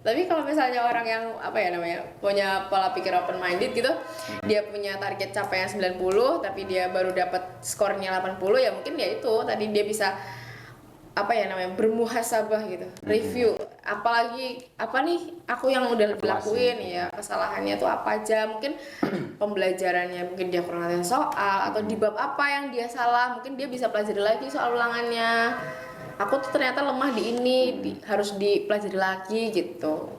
Tapi kalau misalnya orang yang apa ya namanya punya pola pikir open minded gitu, dia punya target capaian 90 tapi dia baru dapat skornya 80, ya mungkin dia itu tadi dia bisa apa ya namanya bermuhasabah gitu, review apalagi apa nih aku yang udah lakuin ya, kesalahannya tuh apa aja, mungkin pembelajarannya mungkin dia kurang latihan soal atau di bab apa yang dia salah, mungkin dia bisa pelajari lagi soal ulangannya. Aku tuh ternyata lemah di ini, harus dipelajari lagi gitu.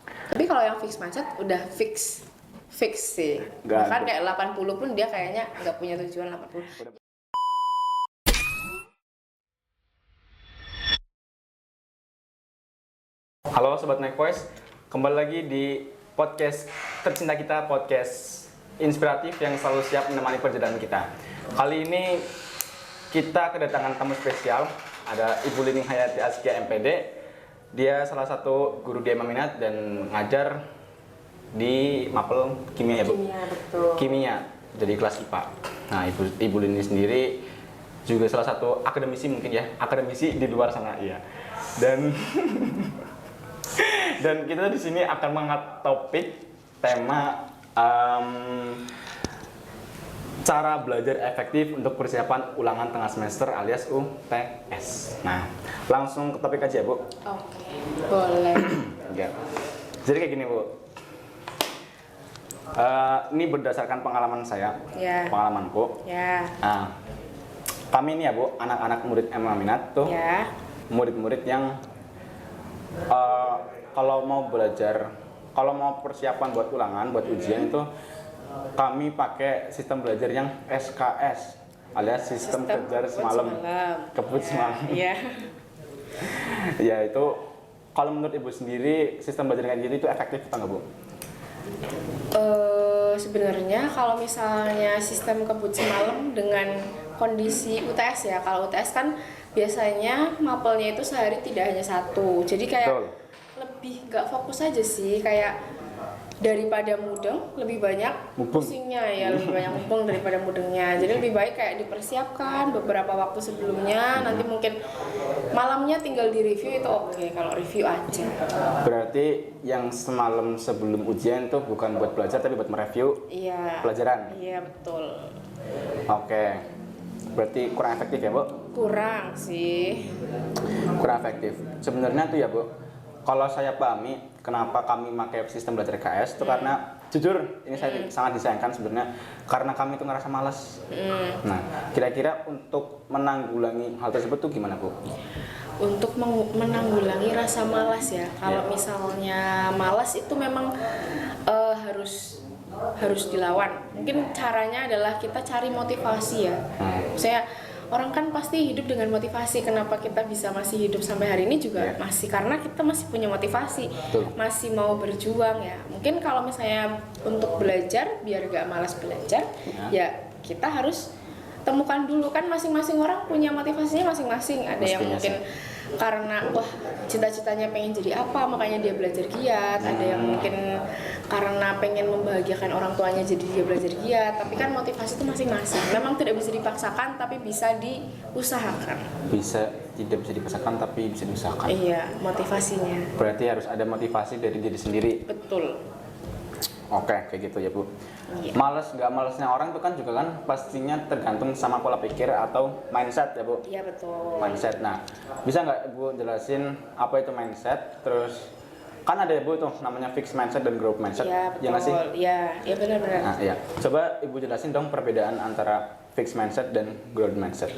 Tapi kalau yang fix mindset udah fix sih. Bahkan kayak 80 pun dia kayaknya nggak punya tujuan 80. Halo Sobat Neck Voice, kembali lagi di podcast tercinta kita, podcast inspiratif yang selalu siap menemani perjalanan kita. Kali ini kita kedatangan tamu spesial, ada Ibu Lining Hayati Askia MPD. Dia salah satu guru DMA minat dan ngajar di Mapel Kimia ya Bu? Kimia, betul. Kimia, jadi kelas IPA. Nah Ibu Lining sendiri juga salah satu akademisi mungkin ya, akademisi di luar sana iya. Dan kita di sini akan mengangkat topik tema cara belajar efektif untuk persiapan ulangan tengah semester alias UTS. Nah, langsung ke topik aja ya Bu. Oke, boleh. Ya. Jadi kayak gini Bu. Ini berdasarkan pengalaman saya, pengalamanku. Ya. Nah, kami ini ya Bu, anak-anak murid MA Minat tuh, murid-murid yang kalau mau belajar, kalau mau persiapan buat ulangan, buat ujian itu kami pakai sistem belajar yang SKS alias sistem kejar semalam, kebut semalam. Iya. Ya itu kalau menurut Ibu sendiri sistem belajar kayak gitu itu efektif atau enggak Bu? Sebenarnya kalau misalnya sistem kebut semalam dengan kondisi UTS ya, kalau UTS kan biasanya mapelnya itu sehari tidak hanya satu, jadi kayak lebih nggak fokus aja sih, kayak daripada mudeng lebih banyak pusingnya ya, lebih banyak mumpung daripada mudengnya, jadi lebih baik kayak dipersiapkan beberapa waktu sebelumnya, nanti mungkin malamnya tinggal di review itu oke, kalau review aja. Berarti yang semalam sebelum ujian tuh bukan buat belajar tapi buat mereview pelajaran? Iya betul. Oke, berarti kurang efektif ya Bu? Kurang sih. Kurang efektif. Sebenarnya tuh ya Bu, kalau saya pahami kenapa kami pakai sistem belajar KS itu karena jujur ini saya sangat disayangkan sebenarnya karena kami itu ngerasa malas. Nah, kira-kira untuk menanggulangi hal tersebut tuh gimana Bu? Untuk menanggulangi rasa malas ya, kalau misalnya malas itu memang harus dilawan. Mungkin caranya adalah kita cari motivasi ya. Saya orang kan pasti hidup dengan motivasi. Kenapa kita bisa masih hidup sampai hari ini juga masih karena kita masih punya motivasi, masih mau berjuang ya. Mungkin kalau misalnya untuk belajar biar gak malas belajar, ya kita harus temukan dulu, kan masing-masing orang punya motivasinya masing-masing. Ada yang mungkin karena wah cita-citanya pengen jadi apa makanya dia belajar giat, ada yang mungkin karena pengen membahagiakan orang tuanya jadi dia belajar giat. Tapi kan motivasi itu masing-masing, memang tidak bisa dipaksakan tapi bisa diusahakan. Tidak bisa dipaksakan tapi bisa diusahakan. Iya, motivasinya berarti harus ada motivasi dari diri sendiri. Betul. Oke, kayak gitu ya Bu. Males nggak malesnya orang itu kan juga kan pastinya tergantung sama pola pikir atau mindset ya Bu. Iya betul. Mindset. Nah, bisa nggak Ibu jelasin apa itu mindset? Terus kan ada ya Bu tuh namanya fixed mindset dan growth mindset. Iya betul. Ya nggak sih? Iya benar-benar. Nah, iya. Coba Ibu jelasin dong perbedaan antara fixed mindset dan growth mindset.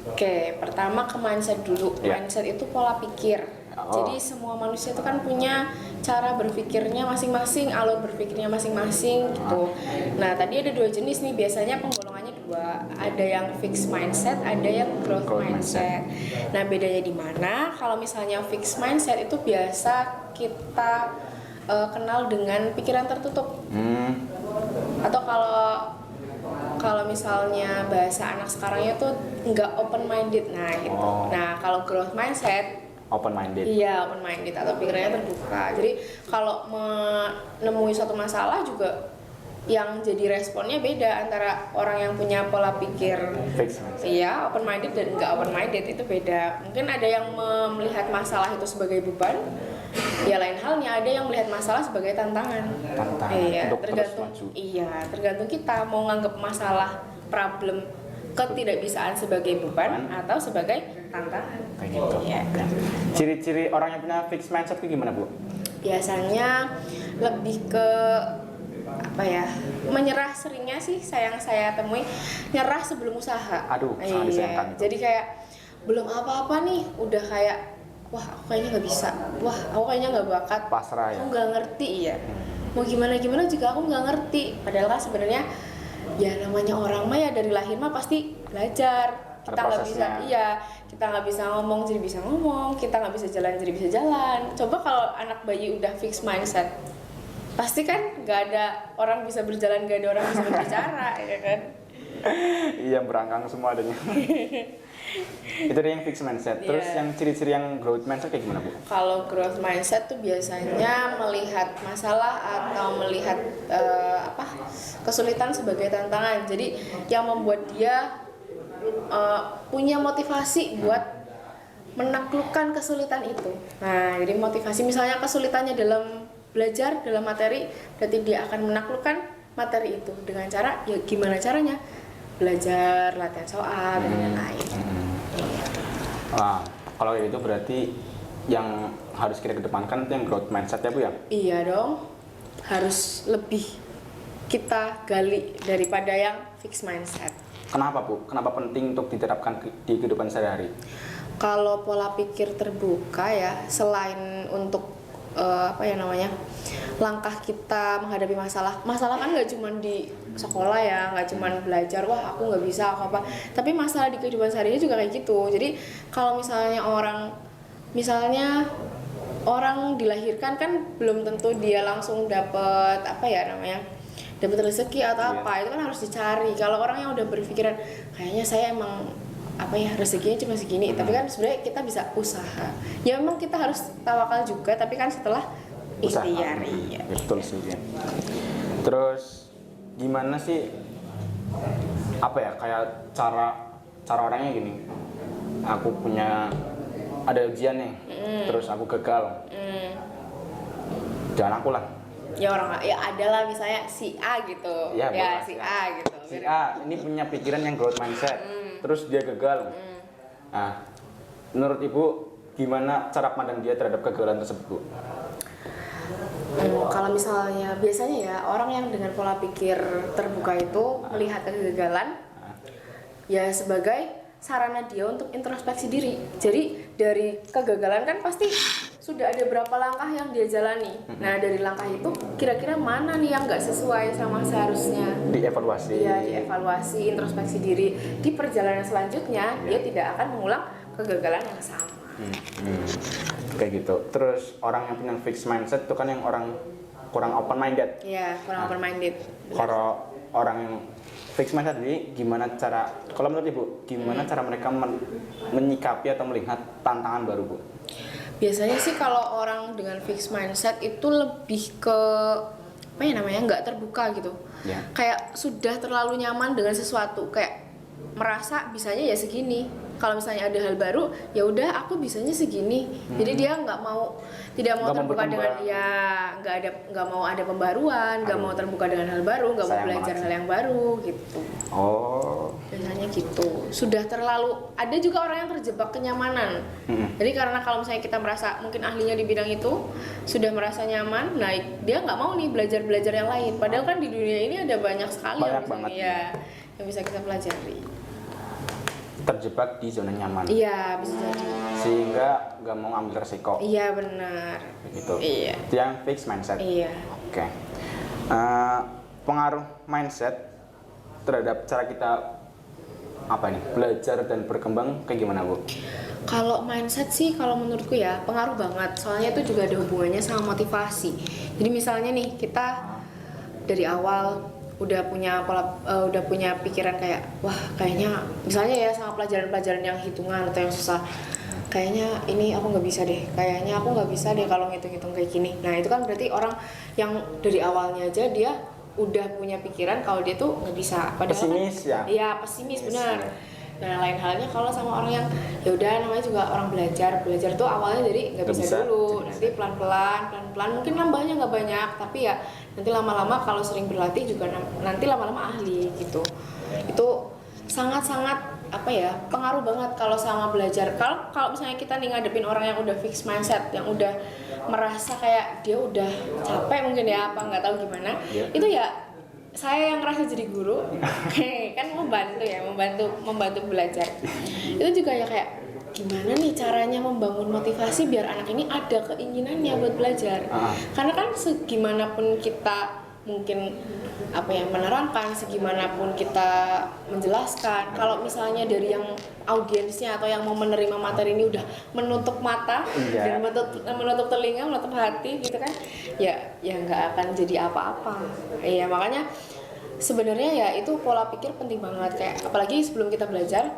Oke, pertama ke mindset dulu. Mindset itu pola pikir. Jadi semua manusia itu kan punya cara berpikirnya masing-masing, alur berpikirnya masing-masing gitu. Nah, tadi ada dua jenis nih, biasanya penggolongannya dua. Ada yang fixed mindset, ada yang growth mindset. Nah, bedanya di mana? Kalau misalnya fixed mindset itu biasa kita kenal dengan pikiran tertutup. Atau kalau misalnya bahasa anak sekarangnya tuh nggak open minded. Nah, gitu. Nah, kalau growth mindset open minded. Iya, open minded atau pikirannya terbuka. Jadi kalau menemui suatu masalah juga yang jadi responnya beda antara orang yang punya pola pikir iya open minded dan nggak open minded, itu beda. Mungkin ada yang melihat masalah itu sebagai beban, Ya lain halnya ada yang melihat masalah sebagai tantangan. Tantangan Iya, untuk terus tergantung. maju. Iya, tergantung kita mau nganggap masalah problem ketidakbisaan sebagai beban atau sebagai tantangan. Kayak gitu. Iya. Oke. Ciri-ciri orang yang punya fixed mindset itu gimana, Bu? Biasanya lebih ke apa ya, menyerah seringnya sih saya temui, nyerah sebelum usaha. Aduh, sangat disayangkan itu. Jadi kayak belum apa-apa nih udah kayak wah aku kayaknya nggak bisa, wah aku kayaknya nggak bakat, Pasrah ya. aku nggak ngerti ya, mau gimana juga aku nggak ngerti. Padahal kan sebenarnya ya namanya orang mah ya dari lahir mah pasti belajar. Kita nggak bisa, prosesnya. kita nggak bisa ngomong jadi bisa ngomong, kita nggak bisa jalan jadi bisa jalan. Coba kalau anak bayi udah fix mindset, pasti kan nggak ada orang bisa berjalan, nggak ada orang bisa berbicara, ya kan? Iya, berangkang semua adanya. Itu dia yang fixed mindset. Terus Iya. yang ciri-ciri yang growth mindset kayak gimana, Bu? Kalau growth mindset tuh biasanya melihat masalah atau melihat kesulitan sebagai tantangan. Jadi yang membuat dia punya motivasi buat menaklukkan kesulitan itu. Nah, jadi motivasi misalnya kesulitannya dalam belajar dalam materi, berarti dia akan menaklukkan materi itu dengan cara ya gimana caranya? Belajar, latihan soal dan lain-lain. Nah, kalau kayak gitu berarti yang harus kita kedepankan itu yang growth mindset ya, Bu ya? Iya dong, harus lebih kita gali daripada yang fixed mindset. Kenapa, Bu? Kenapa penting untuk diterapkan di kehidupan sehari-hari? Kalau pola pikir terbuka ya, selain untuk langkah kita menghadapi masalah kan nggak cuma di sekolah ya, nggak cuma belajar wah aku nggak bisa apa, tapi masalah di kehidupan sehari-hari juga kayak gitu. Jadi kalau misalnya orang dilahirkan kan belum tentu dia langsung dapat dapat rezeki atau apa, itu kan harus dicari. Kalau orang yang udah berpikiran kayaknya saya emang rezekinya cuma segini, tapi kan sebenarnya kita bisa usaha. Ya memang kita harus tawakal juga, tapi kan setelah ikhtiar. Iya. Betul sih. Ya. Terus gimana sih kayak cara orangnya gini? Aku ada ujian nih, terus aku gagal. Jangan aku lah. Ya ada lah misalnya si A gitu. Ya, si A gitu. Si A ini punya pikiran yang growth mindset, terus dia gagal. Nah, menurut Ibu gimana cara pandang dia terhadap kegagalan tersebut, Bu? Kalau misalnya biasanya ya orang yang dengan pola pikir terbuka itu melihat kegagalan ya sebagai sarana dia untuk introspeksi diri. Jadi dari kegagalan kan pasti sudah ada berapa langkah yang dia jalani. Nah dari langkah itu kira-kira mana nih yang nggak sesuai sama seharusnya. Dievaluasi. Iya, dievaluasi, introspeksi diri. Di perjalanan selanjutnya dia tidak akan mengulang kegagalan yang sama. Kayak gitu. Terus orang yang punya fixed mindset itu kan yang orang kurang open minded. Iya, kurang open minded. Kalau orang yang fixed mindset jadi kalau menurut Ibu gimana cara mereka menyikapi atau melihat tantangan baru, Bu? Biasanya sih kalau orang dengan fixed mindset itu lebih ke nggak terbuka gitu. Ya. Kayak sudah terlalu nyaman dengan sesuatu, kayak merasa bisanya ya segini. Kalau misalnya ada hal baru, ya udah aku bisanya segini. Jadi dia tidak mau terbuka dengan nggak mau ada pembaruan, nggak mau terbuka dengan hal baru, nggak mau belajar hal yang baru gitu. Oh. Biasanya gitu. Sudah terlalu, ada juga orang yang terjebak kenyamanan. Jadi karena kalau misalnya kita merasa mungkin ahlinya di bidang itu, sudah merasa nyaman, dia nggak mau nih belajar yang lain. Padahal kan di dunia ini ada banyak sekali yang bisa kita pelajari. Terjebak di zona nyaman. Iya, bisa jadi. Sehingga nggak mau ambil resiko. Iya, benar. Begitu. Iya. Itu yang fixed mindset. Iya. Oke. Pengaruh mindset terhadap cara kita belajar dan berkembang kayak gimana, Bu? Kalau mindset sih kalau menurutku ya pengaruh banget. Soalnya itu juga ada hubungannya sama motivasi. Jadi misalnya nih kita dari awal udah punya pikiran kayak wah kayaknya misalnya ya sama pelajaran-pelajaran yang hitungan atau yang susah, kayaknya ini aku nggak bisa deh, kalau ngitung-ngitung kayak gini. Nah itu kan berarti orang yang dari awalnya aja dia udah punya pikiran kalau dia tuh nggak bisa. Padahal pesimis kan, ya pesimis benar. Nah lain halnya kalau sama orang yang ya udah namanya juga orang belajar tuh awalnya dari nggak bisa dulu, nanti pelan-pelan mungkin nambahnya nggak banyak, tapi ya nanti lama-lama kalau sering berlatih juga nanti lama-lama ahli gitu. Itu sangat-sangat apa ya, pengaruh banget kalau sama belajar. Kalau misalnya kita nih ngadepin orang yang udah fix mindset, yang udah merasa kayak dia udah capek mungkin ya, apa nggak tahu gimana, itu ya saya yang ngerasa jadi guru kan membantu belajar. Itu juga ya kayak gimana nih caranya membangun motivasi biar anak ini ada keinginannya buat belajar. Karena kan segimanapun kita mungkin apa ya menerangkan, segimanapun kita menjelaskan, kalau misalnya dari yang audiensnya atau yang mau menerima materi ini udah menutup mata dan menutup telinga, menutup hati gitu kan, ya nggak akan jadi apa-apa. Iya, makanya sebenarnya ya itu pola pikir penting banget, kayak apalagi sebelum kita belajar,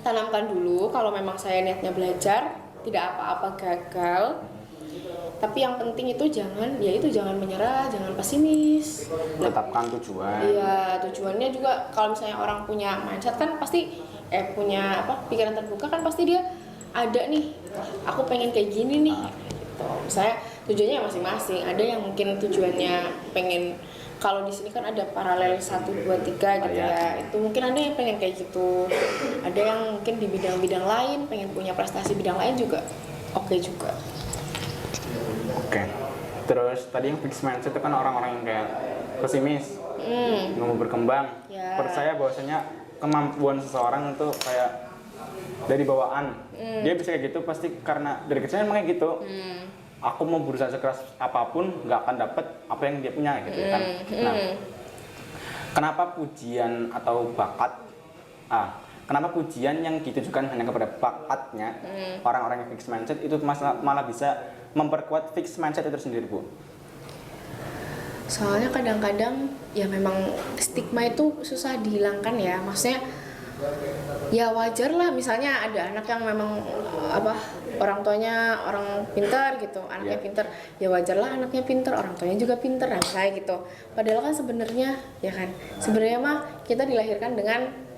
tanamkan dulu kalau memang saya niatnya belajar, tidak apa-apa gagal. Tapi yang penting itu jangan menyerah, jangan pesimis. Tetapkan tujuan. Iya, tujuannya juga kalau misalnya orang punya mindset kan pasti punya pikiran terbuka kan pasti dia ada nih, aku pengen kayak gini nih. Gitu. Misalnya tujuannya masing-masing. Ada yang mungkin tujuannya pengen, kalau di sini kan ada paralel 1, 2, 3 gitu ya. Itu mungkin ada yang pengen kayak gitu. Ada yang mungkin di bidang-bidang lain pengen punya prestasi bidang lain juga. Oke juga. Oke. Terus tadi yang fixed mindset itu kan orang-orang yang kayak pesimis, nggak mau berkembang, percaya bahwasanya kemampuan seseorang itu kayak dari bawaan. Dia bisa kayak gitu pasti karena dari kecilnya emang kayak gitu. Aku mau berusaha sekeras apapun nggak akan dapet apa yang dia punya gitu kan. Nah, kenapa pujian atau bakat? Kenapa pujian yang ditujukan hanya kepada bakatnya orang-orang yang fixed mindset itu malah bisa memperkuat fixed mindset itu sendiri, Bu? Soalnya kadang-kadang ya memang stigma itu susah dihilangkan ya. Maksudnya ya wajar lah, misalnya ada anak yang memang orang tuanya orang pintar gitu, anaknya pintar, ya wajar lah anaknya pintar, orang tuanya juga pintar, nah kayak gitu. Padahal kan sebenarnya mah kita dilahirkan dengan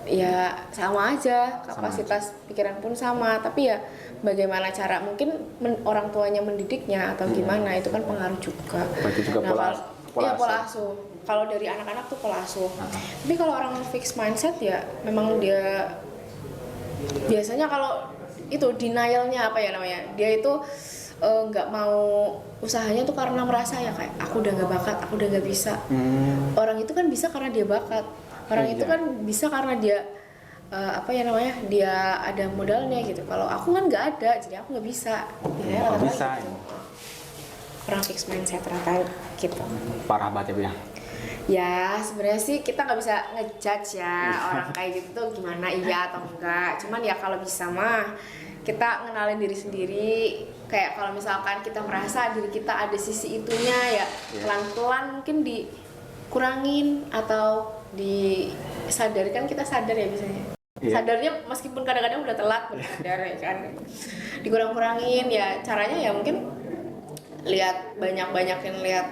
ya sama aja, kapasitas pikiran pun sama, tapi ya bagaimana cara mungkin orang tuanya mendidiknya atau gimana itu kan pengaruh juga. Berarti juga pola asuh. Kalau dari anak-anak tuh pola asuh. Tapi kalau orang fixed mindset ya memang dia biasanya kalau itu denialnya dia itu nggak mau usahanya tuh karena merasa ya kayak aku udah nggak bakat, aku udah nggak bisa. Orang itu kan bisa karena dia bakat. Orang itu kan bisa karena dia dia ada modalnya gitu. Kalau aku kan nggak ada, jadi aku nggak bisa. Nggak bisa. Orang fixed mindset rata gitu. Parah banget ya, Bu ya. Ya sebenarnya sih kita nggak bisa ngejudge ya orang kayak gitu tuh gimana iya atau enggak. Cuman ya kalau bisa mah kita ngenalin diri sendiri. Kayak kalau misalkan kita merasa diri kita ada sisi itunya ya pelan-pelan mungkin dikurangin atau disadarkan, kita sadar ya biasanya. Sadarnya meskipun kadang-kadang udah telat sadar ya kan. Dikurang-kurangin ya, caranya ya mungkin banyak-banyakin lihat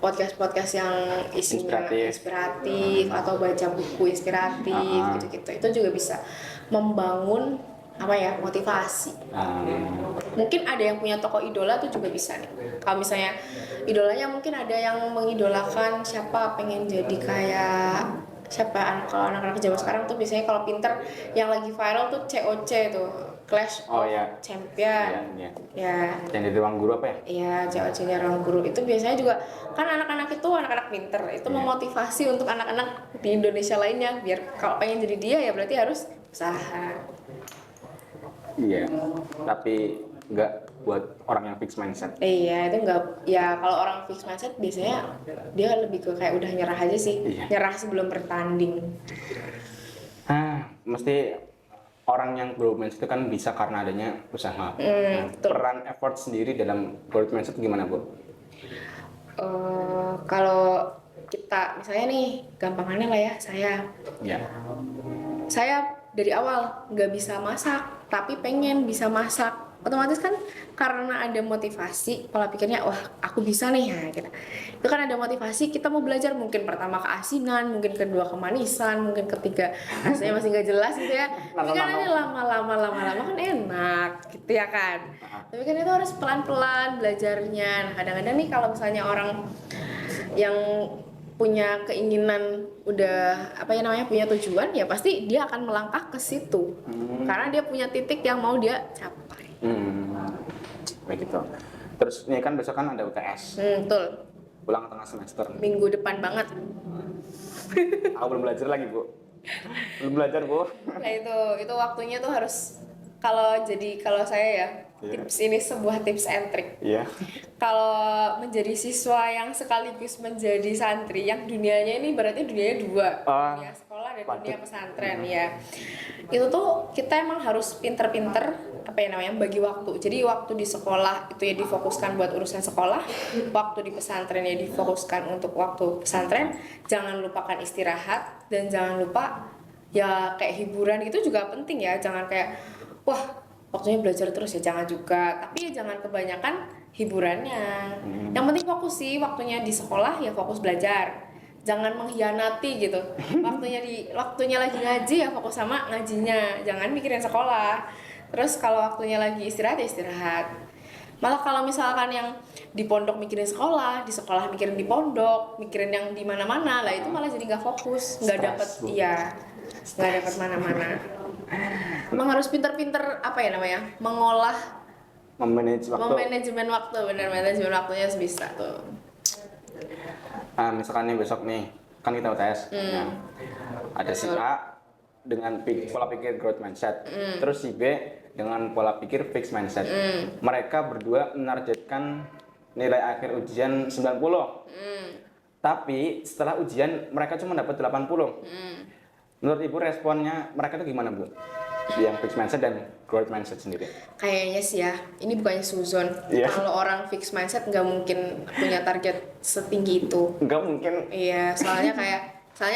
podcast-podcast yang isinya inspiratif atau baca buku inspiratif gitu-gitu. Itu juga bisa membangun motivasi. Mungkin ada yang punya tokoh idola tuh juga bisa nih. Kalau misalnya idolanya mungkin ada yang mengidolakan siapa, pengen jadi kayak siapa. Kalau anak-anak zaman sekarang tuh biasanya kalau pinter yang lagi viral tuh COC tuh, Clash of Champion. Ya. Yang di ruang guru apa ya? Iya, COC-nya ruang guru itu biasanya juga kan anak-anak itu anak-anak pinter. Itu memotivasi untuk anak-anak di Indonesia lainnya biar kalau pengen jadi dia ya berarti harus usaha. Iya, tapi nggak buat orang yang fixed mindset. Iya, itu nggak. Ya kalau orang fixed mindset biasanya dia lebih ke kayak udah nyerah aja sih, nyerah sebelum bertanding. Mesti orang yang growth mindset itu kan bisa karena adanya usaha. Peran effort sendiri dalam growth mindset gimana, Bu? Kalau kita misalnya nih, gampangannya lah ya, saya dari awal nggak bisa masak, tapi pengen bisa masak. otomatis kan karena ada motivasi, pola pikirnya wah aku bisa nih ya gitu. Itu kan ada motivasi, kita mau belajar, mungkin pertama keasinan, mungkin kedua kemanisan, mungkin ketiga rasanya masih nggak jelas gitu ya. Tapi kan ini lama-lama kan enak gitu ya kan. Tapi kan itu harus pelan-pelan belajarnya. Nah, kadang-kadang nih kalau misalnya orang yang punya keinginan, udah punya tujuan, ya pasti dia akan melangkah ke situ karena dia punya titik yang mau dia capai. Begitu. Terus ini kan besok kan ada UTS, Betul, pulang tengah semester. minggu depan banget. Aku belum belajar lagi, Bu. Belum belajar, Bu. Nah itu waktunya tuh harus, kalau saya ya, tips ini sebuah tips and trick. Iya. Kalau menjadi siswa yang sekaligus menjadi santri, yang dunianya ini berarti dunianya dua, dunia sekolah dan dunia pesantren ya. Itu tuh kita emang harus pinter-pinter bagi waktu. Jadi waktu di sekolah itu ya difokuskan buat urusan sekolah, waktu di pesantren ya difokuskan untuk waktu pesantren. Jangan lupakan istirahat, dan jangan lupa ya kayak hiburan itu juga penting ya. Jangan kayak wah waktunya belajar terus, ya jangan juga, tapi ya jangan kebanyakan hiburannya. Yang penting fokus sih, waktunya di sekolah ya fokus belajar, jangan mengkhianati gitu. Waktunya lagi ngaji ya fokus sama ngajinya, jangan mikirin sekolah. Terus kalau waktunya lagi istirahat ya istirahat. Malah kalau misalkan yang di pondok mikirin sekolah, di sekolah mikirin di pondok, mikirin yang di mana-mana, lah itu malah jadi nggak fokus, nggak dapet, nggak dapet mana-mana. Emang harus pinter-pinter mengolah, manajemen waktu, bener, manajemen waktunya harus bisa tuh. Misalkan nih besok nih kan kita UTS, ya. Ada si A dengan pola pikir growth mindset, terus si B dengan pola pikir fixed mindset. Mereka berdua menargetkan nilai akhir ujian 90. Tapi setelah ujian mereka cuma dapat 80. Menurut Ibu responnya mereka itu gimana, Bu? Yang fixed mindset dan growth mindset sendiri? Kayaknya sih ya, ini bukannya suzon. Kalau orang fixed mindset nggak mungkin punya target setinggi itu. Nggak mungkin. Iya, soalnya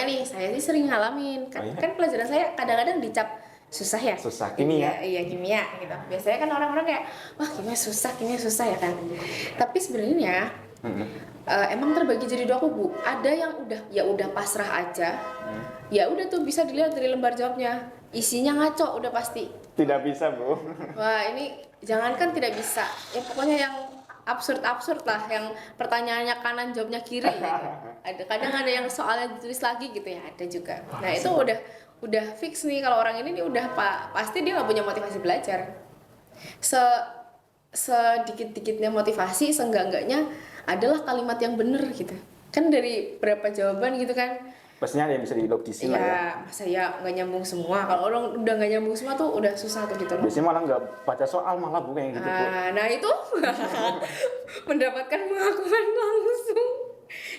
nih saya sih sering ngalamin kan pelajaran saya kadang-kadang dicap susah ya. Susah, kimia. Iya, kimia gitu. Biasanya kan orang-orang kayak wah kimia susah ya kan. Tapi sebenarnya emang terbagi jadi dua kubu. Ada yang udah pasrah aja. Ya udah tuh bisa dilihat dari lembar jawabnya. Isinya ngaco udah pasti. Tidak bisa, Bu. Wah, ini jangankan tidak bisa. Ya pokoknya yang absurd lah, yang pertanyaannya kanan jawabnya kiri gitu. Kadang ada yang soalnya ditulis lagi gitu ya, ada juga. Nah, itu udah fix nih kalau orang ini nih udah pasti dia nggak punya motivasi belajar. Sedikit-dikitnya motivasi, seenggak-enggaknya adalah kalimat yang benar gitu. Kan dari berapa jawaban gitu kan. Pastinya ada yang bisa dilogisin lah ya. Iya, masa ya nggak nyambung semua. Kalau orang udah nggak nyambung semua tuh udah susah tuh gitu loh. Biasanya malah nggak baca soal, malah Bu kayak gitu, Bu. Nah itu mendapatkan pengakuan langsung.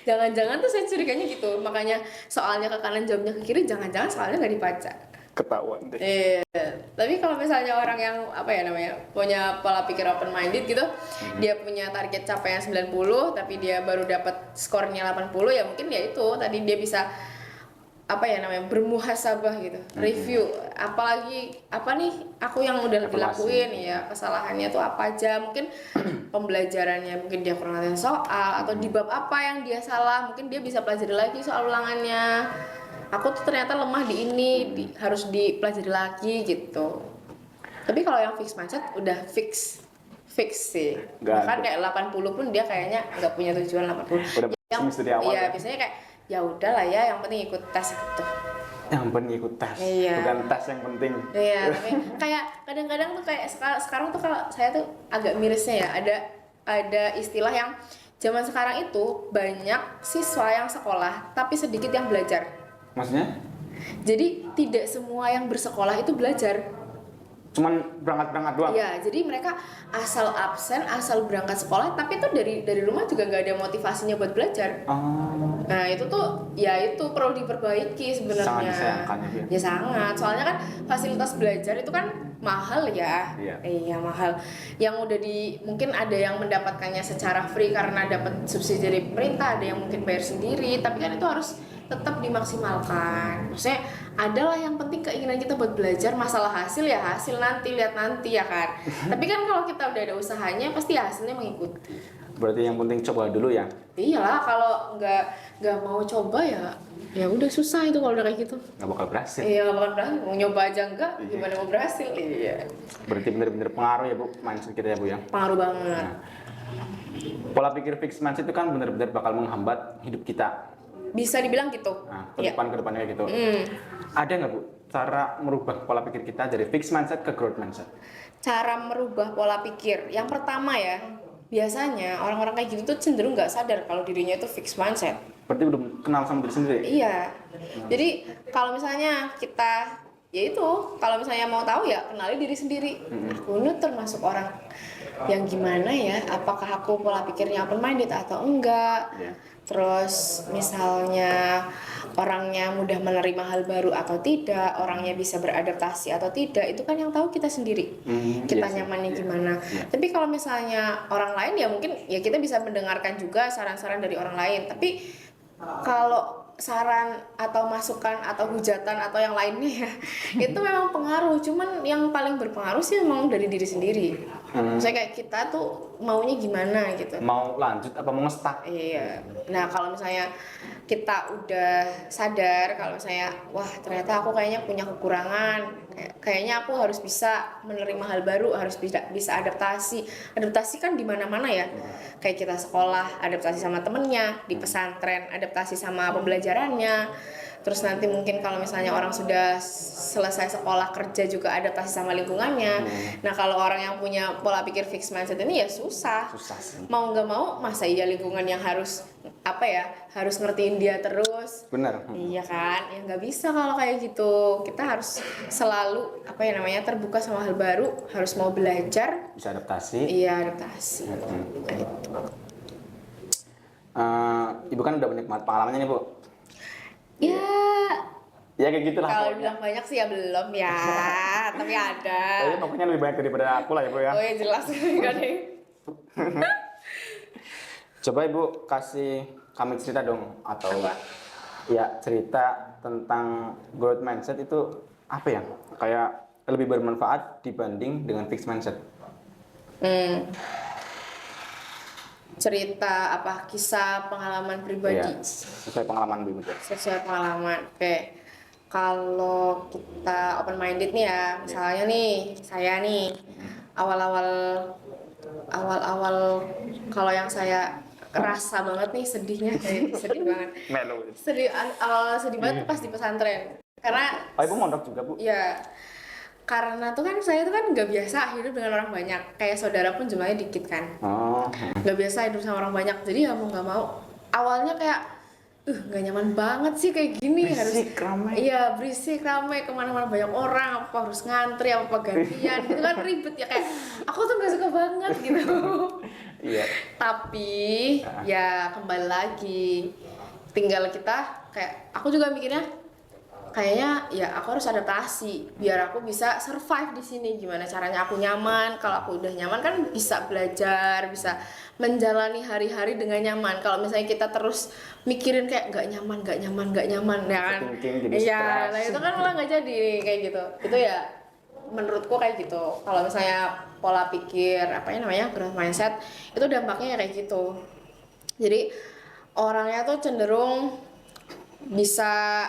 Jangan-jangan tuh saya curiganya gitu. Makanya soalnya ke kanan, jawabnya ke kiri, jangan-jangan soalnya nggak dibaca. Ketahuan deh. Tapi kalau misalnya orang yang punya pola pikir open minded gitu, dia punya target capaian 90 tapi dia baru dapat skornya 80, ya mungkin ya itu tadi dia bisa bermuhasabah gitu, review apalagi apa nih aku yang udah dilakuin ya, kesalahannya tuh apa aja, mungkin pembelajarannya mungkin dia kurang latihan soal, atau di bab apa yang dia salah, mungkin dia bisa pelajari lagi soal ulangannya. Aku tuh ternyata lemah di ini, harus dipelajari lagi gitu. Tapi kalau yang fixed mindset udah fix sih. Bahkan kayak 80 pun dia kayaknya nggak punya tujuan 80. Udah dari awal. Iya, biasanya kayak ya udahlah ya, yang penting ikut tes gitu. Yang penting ikut tes, bukan tes yang penting. Iya, tapi kayak kadang-kadang tuh kayak sekarang tuh kalau saya tuh agak mirisnya ya, ada istilah yang zaman sekarang itu banyak siswa yang sekolah tapi sedikit yang belajar. Maksudnya? Jadi tidak semua yang bersekolah itu belajar. Cuman berangkat doang? Iya, jadi mereka asal absen, asal berangkat sekolah, tapi tuh dari rumah juga nggak ada motivasinya buat belajar. Nah itu tuh, ya itu perlu diperbaiki sebenarnya. Sangat disayangkan ya. Sangat, soalnya kan fasilitas belajar itu kan mahal ya. Iya mahal. Yang udah mungkin ada yang mendapatkannya secara free karena dapat subsidi dari pemerintah, ada yang mungkin bayar sendiri, tapi kan itu harus tetap dimaksimalkan. Maksudnya adalah yang penting keinginan kita buat belajar, masalah hasil ya hasil nanti, lihat nanti ya kan. Tapi kan kalau kita udah ada usahanya pasti hasilnya mengikuti. Berarti yang penting coba dulu ya. Iyalah, kalau nggak mau coba ya udah susah itu kalau udah kayak gitu. Nggak bakal berhasil. Iya, nggak bakal berhasil. Mau nyoba aja enggak, gimana mau berhasil? Iya. Berarti bener-bener pengaruh ya Bu, mindset kita ya Bu ya. Pengaruh banget. Nah, pola pikir fixed mindset itu kan benar-benar bakal menghambat hidup kita. Bisa dibilang gitu. Nah, Iya. ke depannya gitu. Ada nggak Bu cara merubah pola pikir kita dari fixed mindset ke growth mindset? Cara merubah pola pikir. Yang pertama ya, biasanya orang-orang kayak gitu tuh cenderung nggak sadar kalau dirinya itu fixed mindset. Berarti belum kenal sama diri sendiri. Iya. Jadi kalau misalnya kita ya itu, kalau misalnya mau tahu ya kenali diri sendiri. Aku ini termasuk orang yang gimana ya? Apakah aku pola pikirnya open minded atau enggak? Iya. Terus misalnya orangnya mudah menerima hal baru atau tidak, orangnya bisa beradaptasi atau tidak, itu kan yang tahu kita sendiri. Kita Iya sih. nyamannya Iya. gimana. Iya. Tapi kalau misalnya orang lain ya mungkin ya kita bisa mendengarkan juga saran-saran dari orang lain. Tapi kalau saran atau masukan atau hujatan atau yang lainnya ya itu memang pengaruh, cuman yang paling berpengaruh sih memang dari diri sendiri. Misalnya kayak kita tuh maunya gimana gitu. Mau lanjut apa mau nge-stuck? Iya. Nah, kalau misalnya kita udah sadar kalau misalnya wah ternyata aku kayaknya punya kekurangan, kayaknya aku harus bisa menerima hal baru, harus bisa adaptasi. Adaptasi kan di mana-mana ya. Kayak kita sekolah, adaptasi sama temennya, di pesantren, adaptasi sama pembelajarannya. Terus nanti mungkin kalau misalnya orang sudah selesai sekolah kerja juga adaptasi sama lingkungannya. Nah, kalau orang yang punya pola pikir fixed mindset ini ya susah. Susah sih. Mau nggak mau masa iya lingkungan yang harus harus ngertiin dia terus. Benar. Iya kan, ya nggak bisa kalau kayak gitu. Kita harus selalu terbuka sama hal baru, harus mau belajar. Bisa adaptasi. Iya, adaptasi. Gitu. Ibu kan udah banyak banget pengalamannya nih Bu. Ya, Ya kayak gitulah. kalau pokoknya. bilang banyak sih ya belum ya, tapi ada. Tapi pokoknya lebih banyak daripada aku lah ya Bu ya. Oh ya jelas kan ya. Coba Ibu kasih kami cerita dong atau Apa? ya cerita tentang growth mindset itu apa ya? Kayak lebih bermanfaat dibanding dengan fixed mindset. Cerita apa? Kisah pengalaman pribadi. Iya, sesuai pengalaman Ibu. Sesuai pengalaman. Oke. Kalau kita open minded nih ya, misalnya nih saya nih awal-awal kalau yang saya kerasa banget nih sedihnya, kayak sedih banget. Melo. Awal sedih banget tuh pas di pesantren. Karena Oh, Ibu mondok juga Bu? ya karena tuh kan saya tuh kan nggak biasa hidup dengan orang banyak, kayak saudara pun jumlahnya dikit kan, Oh. nggak biasa hidup sama orang banyak, jadi ya mau nggak mau awalnya kayak nggak nyaman banget sih kayak gini. Berisik, harus ramai. iya berisik ramai, kemana-mana banyak orang, apa harus ngantri apa gantian gitu kan ribet ya, kayak aku tuh nggak suka banget gitu. Iya. Tapi ya kembali lagi, tinggal kita kayak aku juga mikirnya kayaknya ya aku harus adaptasi biar aku bisa survive di sini. Gimana caranya aku nyaman? Kalau aku udah nyaman kan bisa belajar, bisa menjalani hari-hari dengan nyaman. Kalau misalnya kita terus mikirin kayak nggak nyaman ya kan? Overthinking, jadi Iya, stres. nah itu kan malah nggak jadi kayak gitu. Itu ya menurutku kayak gitu. Kalau misalnya pola pikir growth mindset itu dampaknya ya kayak gitu. Jadi orangnya tuh cenderung bisa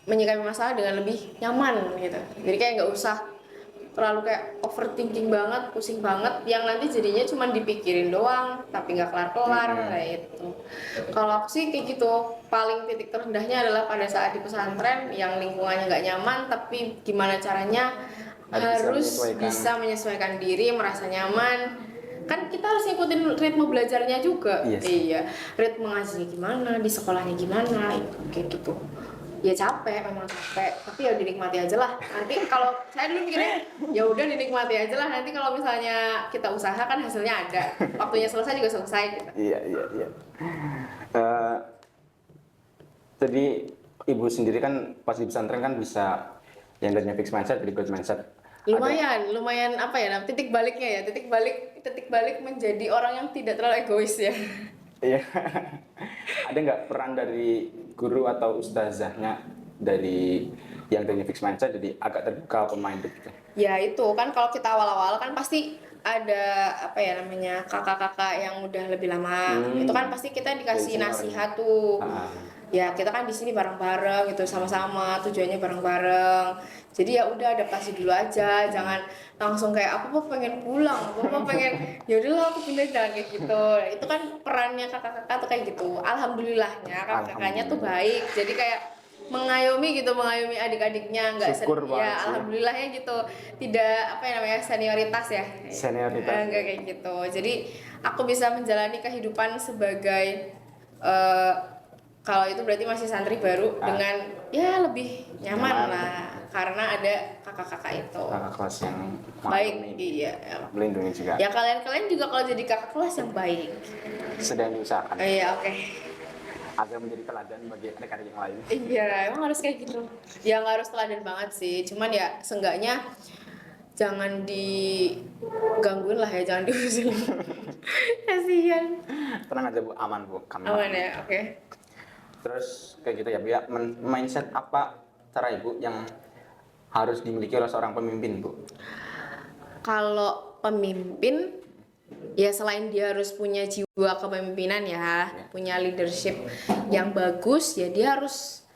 menyikapi masalah dengan lebih nyaman gitu. Jadi kayak nggak usah terlalu kayak overthinking banget, pusing banget, yang nanti jadinya cuma dipikirin doang tapi nggak kelar-kelar kayak itu. Kalau aku sih kayak gitu, paling titik terendahnya adalah pada saat di pesantren yang lingkungannya nggak nyaman, tapi gimana caranya harus bisa menyesuaikan diri, merasa nyaman. Kan kita harus ngikutin ritme belajarnya juga. Yes. Iya, ritme ngajinya gimana, di sekolahnya gimana, itu kayak gitu. Ya capek, memang capek, tapi ya dinikmati aja lah. Nanti kalau saya dulu mikirnya ya udah dinikmati aja lah, nanti kalau misalnya kita usaha kan hasilnya ada, waktunya selesai juga selesai gitu. Iya. Jadi Ibu sendiri kan pas di pesantren kan bisa yang dari fixed mindset jadi growth mindset. Lumayan apa ya, titik baliknya ya, titik balik menjadi orang yang tidak terlalu egois ya. Iya. Ada nggak peran dari guru atau ustazahnya dari yang dari fixed mindset jadi agak terbuka open minded gitu? Ya itu kan kalau kita awal-awal kan pasti ada apa ya namanya kakak-kakak yang udah lebih lama. Itu kan pasti kita dikasih Dari nasihat tuh. Ya kita kan di sini bareng-bareng gitu sama-sama tujuannya bareng-bareng. Jadi ya udah adaptasi dulu aja, jangan langsung kayak aku pengen pulang, aku pengen ya udahlah aku pindah jangan kayak gitu. Itu kan perannya kakak-kakak tuh kayak gitu. Alhamdulillahnya kakak-kakaknya tuh baik. Jadi kayak mengayomi adik-adiknya Syukur banget ya sih. alhamdulillahnya gitu, tidak apa ya namanya senioritas ya enggak kayak gitu. Jadi aku bisa menjalani kehidupan sebagai eh, kalau itu berarti masih santri baru dengan ya lebih nyaman lah karena ada kakak-kakak itu Kakak kelas yang baik mengayomi, iya melindungi juga. ya kalian juga kalau jadi kakak kelas yang baik Sedang diusahakan iya oke. agar menjadi teladan bagi rekan yang lain. Iya, emang harus kayak gitu. Ya nggak harus teladan banget sih, cuman ya seenggaknya jangan digangguin lah ya, jangan diusil. Kasihan. Tenang aja Bu, aman Bu, kami Aman ya, oke. Terus kayak gitu ya Bu ya, mindset apa cara Ibu yang harus dimiliki oleh seorang pemimpin Bu? Kalau pemimpin, ya selain dia harus punya jiwa kepemimpinan ya, punya leadership yang bagus, ya dia harus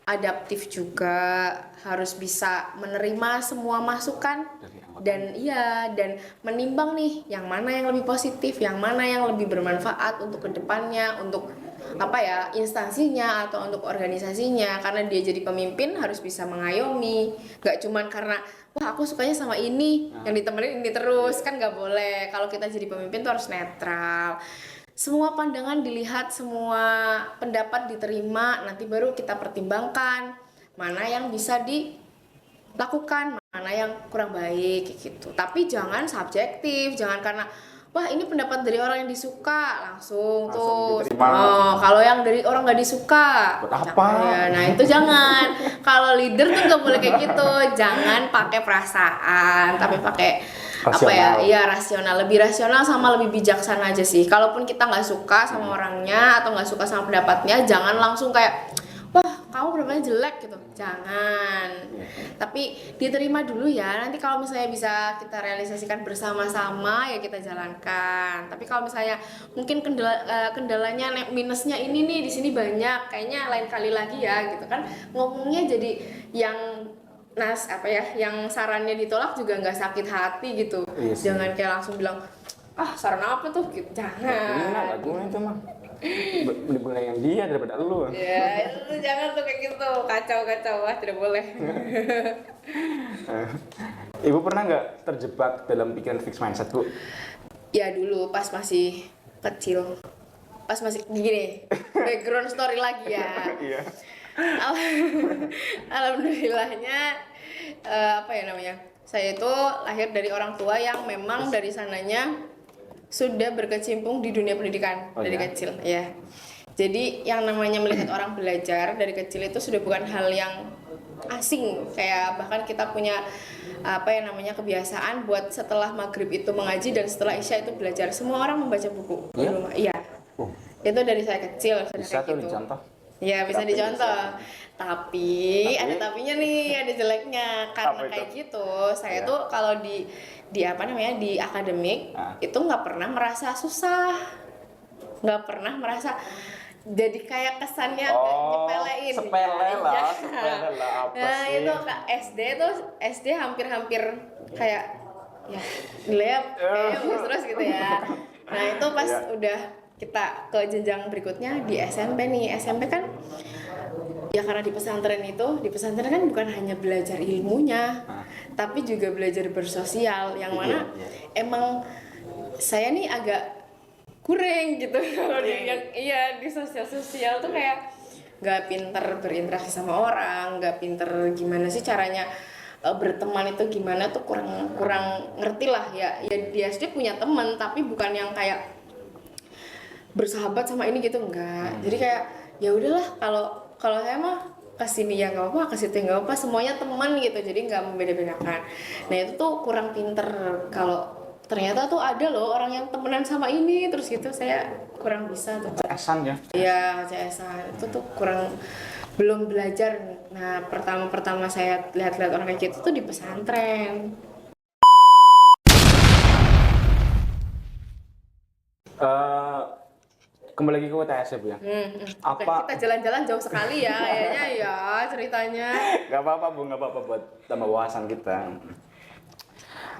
adaptif juga, harus bisa menerima semua masukan dan menimbang nih yang mana yang lebih positif, yang mana yang lebih bermanfaat untuk kedepannya, untuk apa ya instansinya atau untuk organisasinya. Karena dia jadi pemimpin harus bisa mengayomi, gak cuman karena wah aku sukanya sama ini yang ditemenin ini terus, kan gak boleh. Kalau kita jadi pemimpin tuh harus netral, semua pandangan dilihat, semua pendapat diterima, nanti baru kita pertimbangkan mana yang bisa dilakukan, mana yang kurang baik gitu. Tapi jangan subjektif, jangan karena wah ini pendapat dari orang yang disuka langsung tuh. Oh, kalau yang dari orang nggak disuka, buat apa? Ya, nah itu jangan. Kalau leader tuh nggak boleh kayak gitu. Jangan pakai perasaan, tapi pakai apa ya? Iya rasional, lebih rasional sama lebih bijaksana aja sih. Kalaupun kita nggak suka sama orangnya atau nggak suka sama pendapatnya, jangan langsung kayak wah kamu pendapatnya jelek gitu, jangan. Tapi diterima dulu ya, nanti kalau misalnya bisa kita realisasikan bersama-sama ya kita jalankan. Tapi kalau misalnya mungkin kendalanya minusnya ini nih di sini banyak, kayaknya lain kali lagi ya gitu kan, ngomongnya jadi yang yang sarannya ditolak juga nggak sakit hati gitu. Jangan kayak langsung bilang saran apa tuh gitu, jangan. Guna itu mah yang dia daripada lu. Ya itu jangan tuh kayak gitu, kacau wah tidak boleh. Ibu pernah nggak terjebak dalam pikiran fixed mindset Bu? Ya dulu pas masih kecil, pas masih gini, background story lagi ya. Iya. Alhamdulillahnya saya itu lahir dari orang tua yang memang dari sananya sudah berkecimpung di dunia pendidikan dari kecil ya. Jadi yang namanya melihat orang belajar dari kecil itu sudah bukan hal yang asing, kayak bahkan kita punya kebiasaan buat setelah maghrib itu mengaji dan setelah isya itu belajar. Semua orang membaca buku di rumah. Iya. Itu dari saya kecil sudah bisa kayak gitu. Dicontoh. Ya bisa dicontoh. Tapi ada tapinya nih, ada jeleknya. Karena kayak gitu, saya tuh kalau di akademik itu nggak pernah merasa susah, nggak pernah merasa jadi kayak kesannya nyepelein. Sepele lah. Nah itu SD hampir kayak ya nilainya bagus terus gitu ya. Nah itu pas udah kita ke jenjang berikutnya di SMP nih. SMP kan ya karena di pesantren kan bukan hanya belajar ilmunya, tapi juga belajar bersosial, yang mana emang saya nih agak kurang gitu kalau di sosial tuh kayak nggak pinter berinteraksi sama orang, nggak pinter gimana sih caranya berteman itu gimana tuh kurang ngerti lah ya dia SD punya teman tapi bukan yang kayak bersahabat sama ini gitu, enggak. Jadi kayak ya udahlah, kalau saya mah kesini ya nggak apa, ke situ nggak apa, semuanya teman gitu, jadi nggak membeda-bedakan. Nah itu tuh kurang pinter kalau ternyata tuh ada loh orang yang temenan sama ini terus gitu. Saya kurang bisa tuh. CS-an ya. Iya, CSA itu tuh kurang, belum belajar nih. Nah, pertama saya lihat-lihat orang kayak gitu tuh di pesantren. Eh, Kembali lagi ke UTS ya Bu ya. Oke, Apa? kita jalan-jalan jauh sekali ya, kayaknya ya ceritanya. Gak apa-apa Bu, gak apa-apa buat tambah wawasan kita.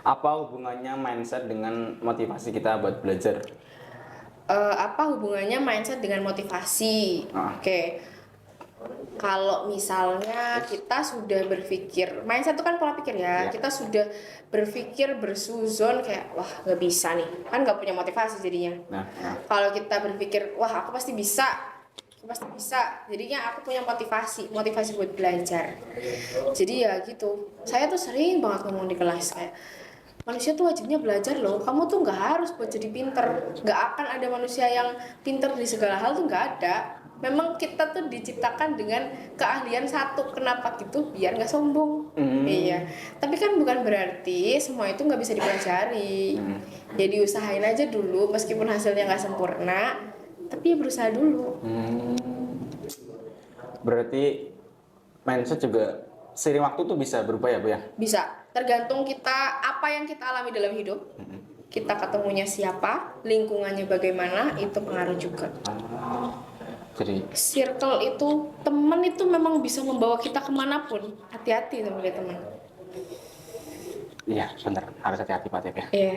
Apa hubungannya mindset dengan motivasi kita buat belajar? Apa hubungannya mindset dengan motivasi? Ah. Oke. Kalau misalnya kita sudah berpikir, mindset itu kan pola pikir ya. Iya. Kita sudah berpikir bersuzon kayak wah nggak bisa nih, kan nggak punya motivasi jadinya. Nah. Kalau kita berpikir wah aku pasti bisa, jadinya aku punya motivasi buat belajar. Jadi ya gitu. Saya tuh sering banget ngomong di kelas kayak manusia tuh wajibnya belajar loh. Kamu tuh nggak harus buat jadi pinter. Nggak akan ada manusia yang pinter di segala hal tuh nggak ada. Memang kita tuh diciptakan dengan keahlian satu. Kenapa gitu? Biar nggak sombong. Iya. Tapi kan bukan berarti semua itu nggak bisa dipelajari. Jadi usahain aja dulu, meskipun hasilnya nggak sempurna, tapi ya berusaha dulu. Berarti mindset juga seiring waktu tuh bisa berubah ya Bu ya? Bisa. Tergantung kita apa yang kita alami dalam hidup. Kita ketemunya siapa, lingkungannya bagaimana, itu pengaruh juga. Jadi Circle itu, teman itu memang bisa membawa kita kemanapun. Hati-hati sama dia teman. iya benar, harus hati-hati Pak Tep ya. Iya.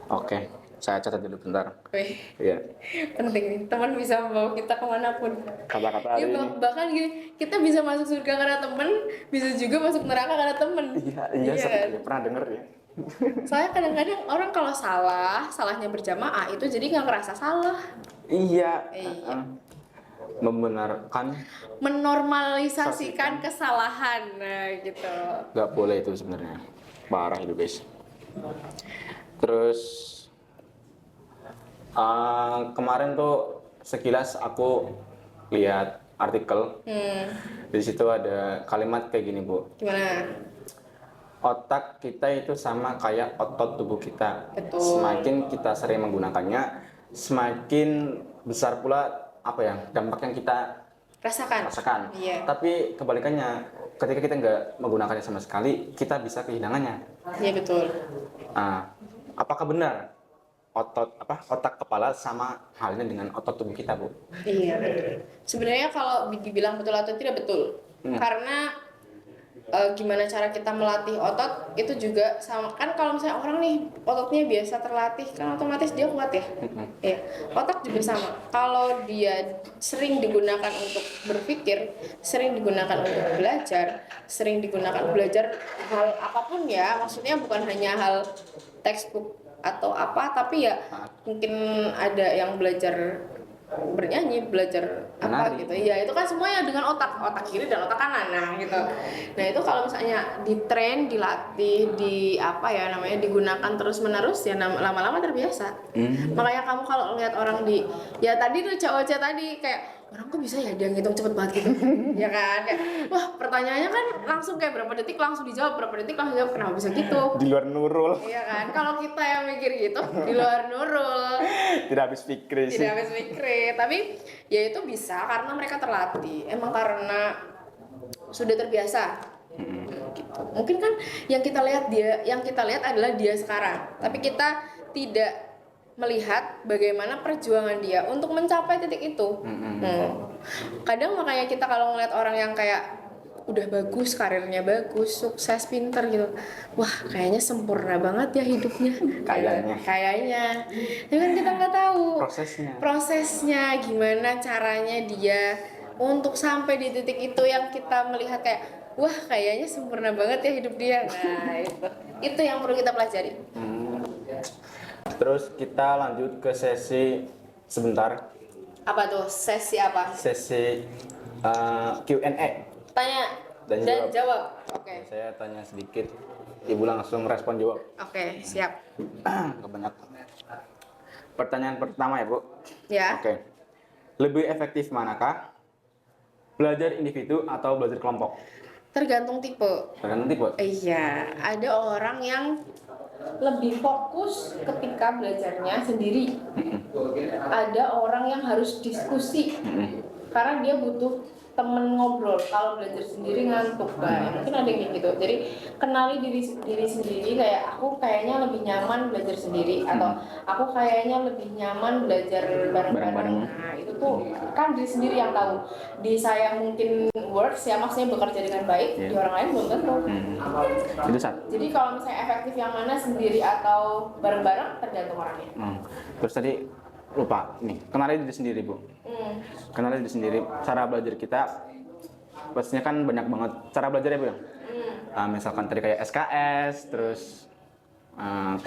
Oke, saya catat dulu bentar. Wih, Iya. penting nih. Teman bisa membawa kita kemanapun. Kata-kata Ya, hari ini. bahkan gini, kita bisa masuk surga karena teman, bisa juga masuk neraka karena teman. Iya, kan? pernah denger ya. Soalnya kadang-kadang orang kalau salahnya berjamaah itu jadi nggak ngerasa salah. Iya. Iya. Membenarkan Menormalisasikan kesalahan, nah gitu. nggak boleh itu sebenarnya. Parah itu guys. Terus kemarin tuh sekilas aku lihat artikel. Di situ ada kalimat kayak gini Bu. Gimana? Otak kita itu sama kayak otot tubuh kita. Betul. Semakin kita sering menggunakannya, semakin besar pula apa ya dampak yang kita rasakan. Iya. Tapi kebalikannya, ketika kita nggak menggunakannya sama sekali, kita bisa kehilangannya. Iya betul. Apakah benar otak kepala sama halnya dengan otot tubuh kita, Bu? Iya betul. Sebenarnya kalau dibilang betul atau tidak betul, karena gimana cara kita melatih otot itu juga sama kan. Kalau misalnya orang nih ototnya biasa terlatih kan otomatis dia kuat ya. Iya. Otak juga sama. Kalau dia sering digunakan untuk berpikir, sering digunakan untuk belajar, sering digunakan belajar hal apapun ya, maksudnya bukan hanya hal textbook atau apa, tapi ya mungkin ada yang belajar bernyanyi, belajar apa Menari. gitu. Iya, itu kan semuanya dengan otak kiri dan otak kanan. Nah, gitu. Nah, itu kalau misalnya ditrain, dilatih, apa ya namanya, digunakan terus-menerus ya lama-lama terbiasa. Makanya kamu kalau lihat orang ya tadi tuh cowok-cowok tadi kayak orang kok bisa ya dia ngitung cepet banget gitu. Ya kan? Kayak, wah, pertanyaannya kan langsung kayak berapa detik langsung dijawab, kenapa bisa gitu? Di luar nurul. Iya kan? Kalau kita yang mikir gitu, di luar nurul. Tidak habis pikir sih. Tidak habis mikir, tapi ya itu bisa karena mereka terlatih, emang karena sudah terbiasa. Gitu. Mungkin kan yang kita lihat adalah dia sekarang, tapi kita tidak melihat bagaimana perjuangan dia untuk mencapai titik itu. Kadang makanya kita kalau ngeliat orang yang kayak udah bagus, karirnya bagus, sukses, pinter gitu, wah kayaknya sempurna banget ya hidupnya. Kayaknya. Tapi kan kita nggak tahu prosesnya gimana caranya dia untuk sampai di titik itu yang kita melihat kayak wah kayaknya sempurna banget ya hidup dia. Nah itu yang perlu kita pelajari. Terus kita lanjut ke sesi sebentar. Apa tuh? Sesi apa? Sesi Q&A. Tanya dan jawab. Oke. Saya tanya sedikit, Ibu langsung respon jawab. Oke, siap. Nggak banyak. Pertanyaan pertama ya Bu. Ya. Oke. Lebih efektif manakah? Belajar individu atau belajar kelompok? Tergantung tipe. Tergantung tipe. Iya, ada orang yang lebih fokus ketika belajarnya sendiri. Ada orang yang harus diskusi karena dia butuh temen ngobrol. Kalau belajar sendiri ngantuk, mungkin ada yang kayak gitu. Jadi kenali diri sendiri, kayak aku kayaknya lebih nyaman belajar sendiri, atau aku kayaknya lebih nyaman belajar bareng-bareng. Nah itu tuh kan diri sendiri yang tahu. Di saya mungkin works ya, maksudnya bekerja dengan baik, di orang lain belum tentu. Itu saat. Jadi kalau misalnya efektif yang mana, sendiri atau bareng-bareng, tergantung orangnya. Terus tadi lupa nih, kenali diri sendiri Bu. Kenali diri sendiri. Cara belajar kita pastinya kan banyak banget cara belajar ya Bu ya. Misalkan tadi kayak SKS, terus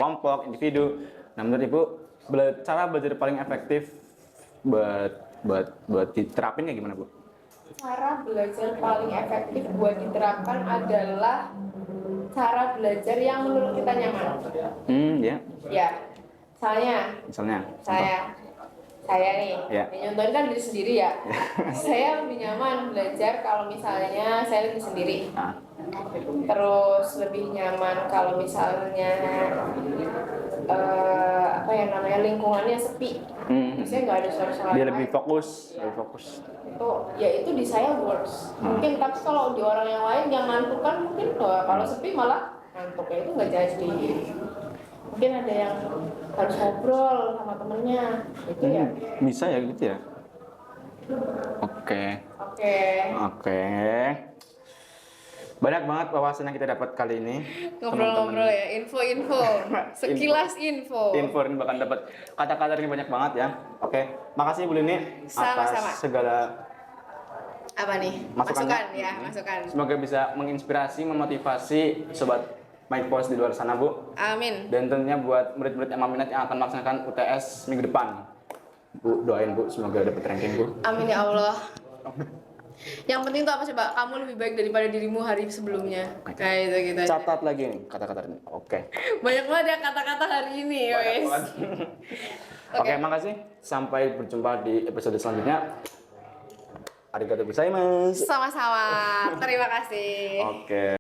kelompok, individu. Nah menurut Ibu, cara belajar paling efektif buat diterapin kayak gimana Bu? Cara belajar paling efektif buat diterapkan adalah cara belajar yang menurut kita nyaman. Ya. Ya, Misalnya. saya nih, Ya. yang nyontohin kan diri sendiri ya. Saya lebih nyaman belajar kalau misalnya saya lebih sendiri. Terus lebih nyaman kalau misalnya lingkungannya sepi. Maksudnya nggak ada suara-suara. Dia lebih fokus. Itu di saya works. Mungkin tapi kalau di orang yang lain yang ngantuk kan mungkin kalau sepi malah ngantuk, itu nggak jadi. Mungkin ada yang harus ngobrol sama temennya, itu ya. Bisa ya gitu ya. Oke. Banyak banget wawasan yang kita dapat kali ini. Ngobrol-ngobrol ya, info-info, sekilas info. Info ini bahkan dapat kata-kata ini banyak banget ya. Oke, makasih Bu Lini atas segala masukan. Semoga bisa menginspirasi, memotivasi sobat MyPost di luar sana Bu. Amin. Dan tentunya buat murid-murid yang minat yang akan melaksanakan UTS minggu depan. Bu, doain Bu semoga dapat ranking Bu. Amin ya Allah. Yang penting tuh apa coba? Kamu lebih baik daripada dirimu hari sebelumnya. Kayak gitu. Catat lagi nih kata-kata ini. Oke. Banyak banget ya kata-kata hari ini, guys. Oke, makasih. Sampai berjumpa di episode selanjutnya. Arigatou gozaimasu. Sama-sama. Terima kasih. Oke.